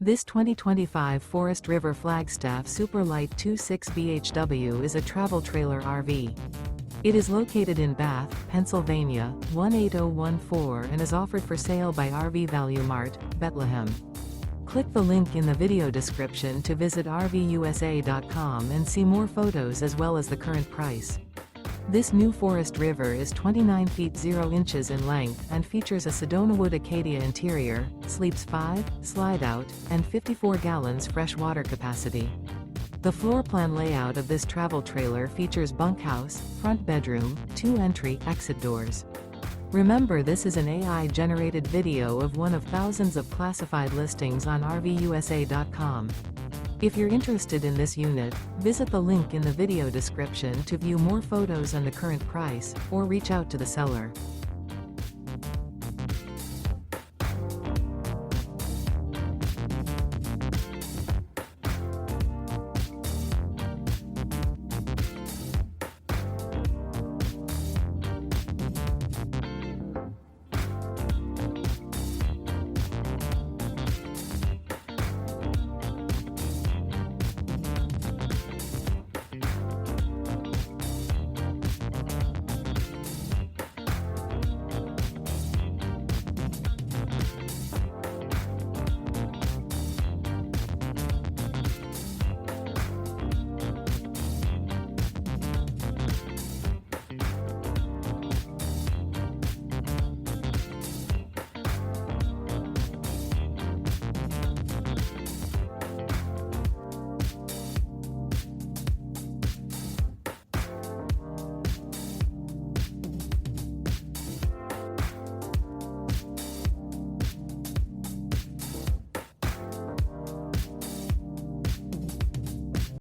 This 2025 Forest River Flagstaff Super Lite 26 BHW is a travel trailer RV. It is located in Bath, Pennsylvania, 18014 and is offered for sale by RV Value Mart, Behtlehem. Click the link in the video description to visit RVUSA.com and see more photos as well as the current price. This new Forest River is 29 feet 0 inches in length and features a Sedonawood-Acadia interior, sleeps 5, slide-out, and 54 gallons fresh water capacity. The floor plan layout of this travel trailer features bunkhouse, front bedroom, 2 entry/exit doors. Remember, this is an AI-generated video of one of thousands of classified listings on RVUSA.com. If you're interested in this unit, visit the link in the video description to view more photos and the current price, or reach out to the seller.